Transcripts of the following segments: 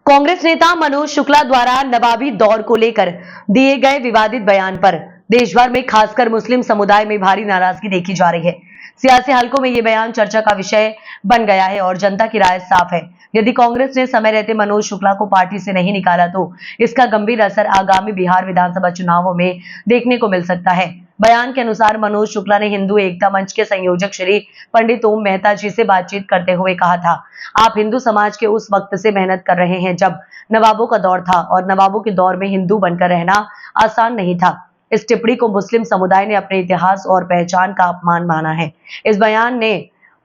कांग्रेस नेता मनोज शुक्ला द्वारा नवाबी दौर को लेकर दिए गए विवादित बयान पर देश भर में खासकर मुस्लिम समुदाय में भारी नाराजगी देखी जा रही है। सियासी हलकों में ये बयान चर्चा का विषय बन गया है और जनता की राय साफ है। यदि कांग्रेस ने समय रहते मनोज शुक्ला को पार्टी से नहीं निकाला तो इसका गंभीर असर आगामी बिहार विधानसभा चुनावों में देखने को मिल सकता है। बयान के अनुसार मनोज शुक्ला ने हिंदू एकता मंच के संयोजक श्री पंडित ओम मेहता जी से बातचीत करते हुए कहा था, आप हिंदू समाज के उस वक्त से मेहनत कर रहे हैं जब नवाबों का दौर था और नवाबों के दौर में हिंदू बनकर रहना आसान नहीं था। इस टिप्पणी को मुस्लिम समुदाय ने अपने इतिहास और पहचान का अपमान माना है। इस बयान ने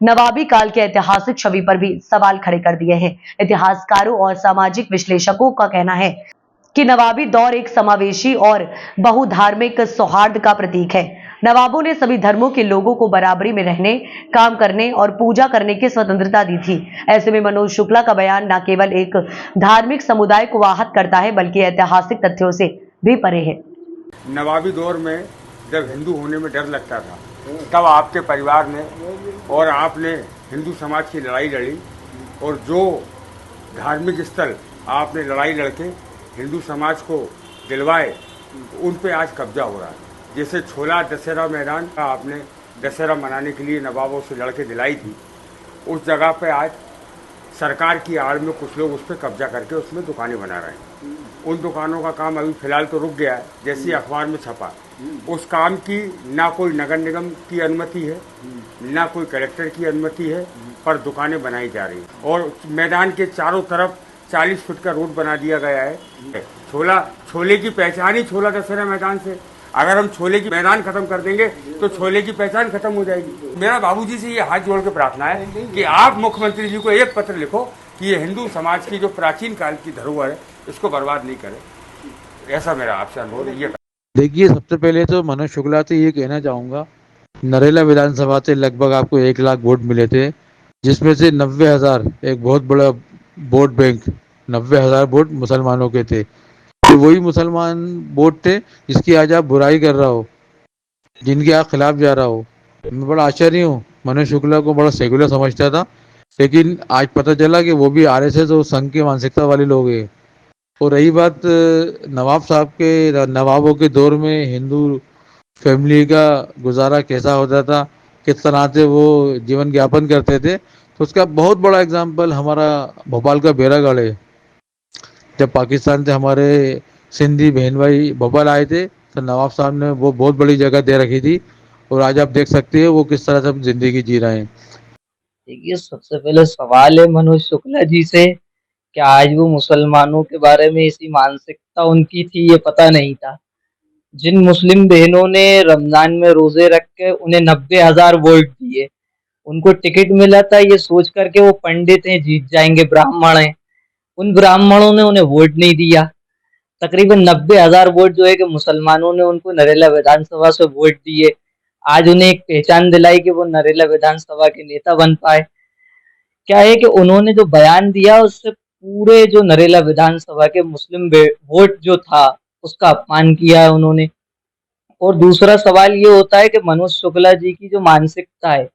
नवाबी काल के ऐतिहासिक छवि पर भी सवाल खड़े कर दिए हैं। इतिहासकारों और सामाजिक विश्लेषकों का कहना है कि नवाबी दौर एक समावेशी और बहुधार्मिक सौहार्द का प्रतीक है। नवाबों ने सभी धर्मों के लोगों को बराबरी में रहने, काम करने और पूजा करने की स्वतंत्रता दी थी। ऐसे में मनोज शुक्ला का बयान न केवल एक धार्मिक समुदाय को आहत करता है बल्कि ऐतिहासिक तथ्यों से भी परे है। नवाबी दौर में जब हिंदू होने में डर लगता था तब आपके परिवार ने और आपने हिंदू समाज की लड़ाई लड़ी और जो धार्मिक स्थल आपने लड़ाई लड़के हिंदू समाज को दिलवाए उन पे आज कब्जा हो रहा है। जैसे छोला दशहरा मैदान का आपने दशहरा मनाने के लिए नवाबों से लड़के दिलाई थी, उस जगह पे आज सरकार की आड़ में कुछ लोग उस पर कब्जा करके उसमें दुकानें बना रहे हैं। उन दुकानों का काम अभी फिलहाल तो रुक गया है, जैसी अखबार में छपा। उस काम की ना कोई नगर निगम की अनुमति है ना कोई कलेक्टर की अनुमति है, पर दुकानें बनाई जा रही हैं और मैदान के चारों तरफ 40 फुट का रोड बना दिया गया है। छोले की पहचान ही छोला दशहरा मैदान से। अगर हम छोले की मैदान खत्म कर देंगे तो छोले की पहचान खत्म हो जाएगी। मेरा बाबूजी से ये हाथ जोड़ के प्रार्थना है कि आप मुख्यमंत्री जी को एक पत्र लिखो कि ये हिंदू समाज की जो प्राचीन काल की धरोहर है इसको बर्बाद नहीं करें। ऐसा मेरा आपसे अनुरोध है। देखिए, सबसे पहले तो मनोज शुक्ला से ये कहना चाहूँगा, नरेला विधानसभा से लगभग आपको 1 लाख वोट मिले थे, जिसमें से 90,000 एक बहुत बड़ा वोट बैंक, 90,000 वोट मुसलमानों के थे। तो वही मुसलमान वोट थे जिसकी आज आप बुराई कर रहा हो, जिनके आप खिलाफ जा रहा हो। मैं बड़ा आश्चर्य हूँ, मनोज शुक्ला को बड़ा सेकुलर समझता था, लेकिन आज पता चला कि वो भी आरएसएस और संघ की मानसिकता वाले लोग हैं। और रही बात नवाब साहब के, नवाबों के दौर में हिंदू फैमिली का गुजारा कैसा होता था, किस तरह से वो जीवन यापन करते थे, तो उसका बहुत बड़ा एग्जाम्पल हमारा भोपाल का बैरागढ़ है। जब पाकिस्तान से हमारे सिंधी बहन भाई भोपाल आए थे तो नवाब साहब ने वो बहुत बड़ी जगह दे रखी थी और आज आप देख सकते हैं वो किस तरह से जिंदगी जी रहे हैं। देखिए, सबसे पहले सवाल है मनोज शुक्ला जी से कि आज वो मुसलमानों के बारे में ऐसी मानसिकता उनकी थी, ये पता नहीं था। जिन मुस्लिम बहनों ने रमजान में रोजे रख के उन्हें 90,000 वोट दिए, उनको टिकट मिला था ये सोच करके वो पंडित हैं, जीत जाएंगे, ब्राह्मण हैं। उन ब्राह्मणों ने उन्हें वोट नहीं दिया। तकरीबन 90,000 वोट जो है कि मुसलमानों ने उनको नरेला विधानसभा से वोट दिए। आज उन्हें एक पहचान दिलाई कि वो नरेला विधानसभा के नेता बन पाए। क्या है कि उन्होंने जो बयान दिया उससे पूरे जो नरेला विधानसभा के मुस्लिम वोट जो था उसका अपमान किया है उन्होंने। और दूसरा सवाल ये होता है कि मनोज शुक्ला जी की जो मानसिकता है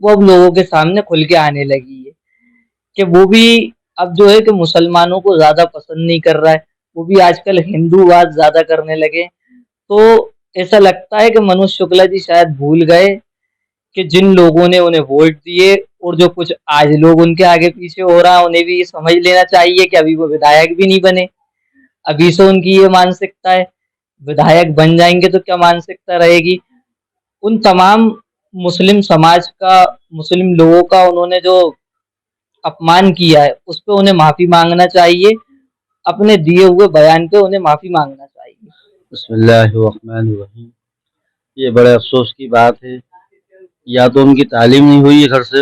वो अब लोगों के सामने खुल के आने लगी है कि वो भी अब जो है कि मुसलमानों को ज्यादा पसंद नहीं कर रहा है, वो भी आजकल हिंदूवाद ज्यादा करने लगे। तो ऐसा लगता है कि मनोज शुक्ला जी शायद भूल गए कि जिन लोगों ने उन्हें वोट दिए और जो कुछ आज लोग उनके आगे पीछे हो रहा है, उन्हें भी समझ लेना चाहिए कि अभी वो विधायक भी नहीं बने, अभी से उनकी ये मानसिकता है। विधायक बन जाएंगे तो क्या मानसिकता रहेगी। उन तमाम मुस्लिम समाज का, मुस्लिम लोगों का उन्होंने जो अपमान किया है उस पर उन्हें माफी मांगना चाहिए। अपने दिए हुए बयान पे उन्हें माफी मांगना चाहिए। बिस्मिल्लाहिर्रहमानिर्रहीम। ये बड़े अफसोस की बात है, या तो उनकी तालीम नहीं हुई है घर से,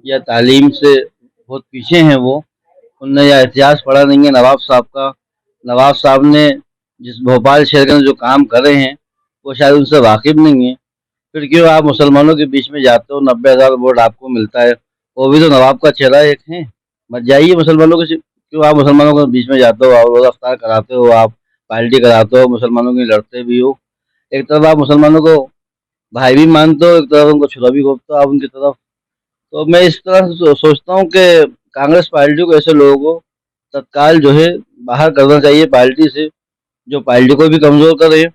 या तालीम से बहुत पीछे हैं वो। उनने या इतिहास पढ़ा नहीं है नवाब साहब का। नवाब साहब ने जिस भोपाल शहर के अंदर जो काम कर रहे हैं वो शायद उनसे वाकिफ नहीं है। फिर क्यों आप मुसलमानों के बीच में जाते हो, 90,000 वोट आपको मिलता है, वो भी तो नवाब का चेहरा एक है। मत जाइए मुसलमानों के, क्यों आप मुसलमानों के बीच में जाते हो, आप रोज़ा अफ्तार कराते हो, आप पार्टी कराते हो, मुसलमानों की लड़ते भी हो। एक तरफ आप मुसलमानों को भाई भी मानते हो, एक तरफ उनको छुरा भी घोंपते हो आप उनकी तरफ। तो मैं इस तरह से सोचता हूँ कि कांग्रेस पार्टी को ऐसे लोगों को तत्काल जो है बाहर करना चाहिए पार्टी से, जो पार्टी को भी कमजोर करे।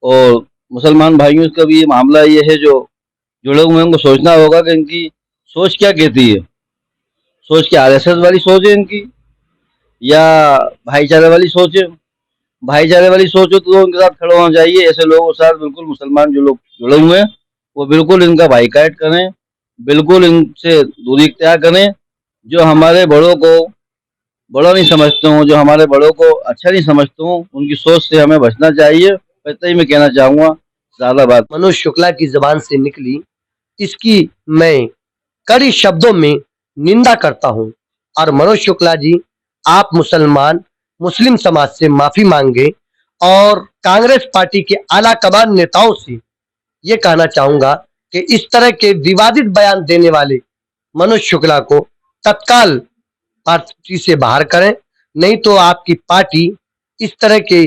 और मुसलमान भाइयों का भी ये मामला ये है, जो जुड़े हुए हैं उनको सोचना होगा कि इनकी सोच क्या कहती है। सोच क्या आरएसएस वाली सोच है इनकी, या भाईचारे वाली सोच है? भाईचारे वाली सोच हो तो उनके साथ खड़े होना चाहिए। ऐसे लोगों के साथ बिल्कुल मुसलमान जो लोग जुड़े हुए हैं वो बिल्कुल इनका बाइकाट करें, बिल्कुल इनसे दूरी इख्तियार करें। जो हमारे बड़ों को बड़ा नहीं समझते हूँ, जो हमारे बड़ों को अच्छा नहीं समझते हूँ, उनकी सोच से हमें बचना चाहिए। इतना ही मैं कहना चाहूँगा, ज़्यादा बात। मनोज शुक्ला की जबान से निकली, इसकी मैं कड़ी शब्दों में निंदा करता हूं। और मनोज शुक्ला जी, आप मुस्लिम समाज से माफी मांगे और कांग्रेस पार्टी के आला कमान नेताओं से ये कहना चाहूंगा कि इस तरह के विवादित बयान देने वाले मनोज शुक्ला को तत्काल पार्टी से बाहर करें, नहीं तो आपकी पार्टी इस तरह के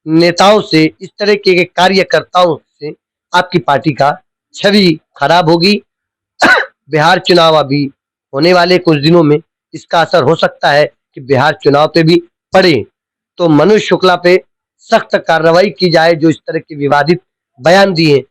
नेताओं से, इस तरह के कार्यकर्ताओं से आपकी पार्टी का छवि खराब होगी। बिहार चुनाव अभी होने वाले कुछ दिनों में, इसका असर हो सकता है कि बिहार चुनाव पे भी पड़े। तो मनोज शुक्ला पे सख्त कार्रवाई की जाए, जो इस तरह के विवादित बयान दिए।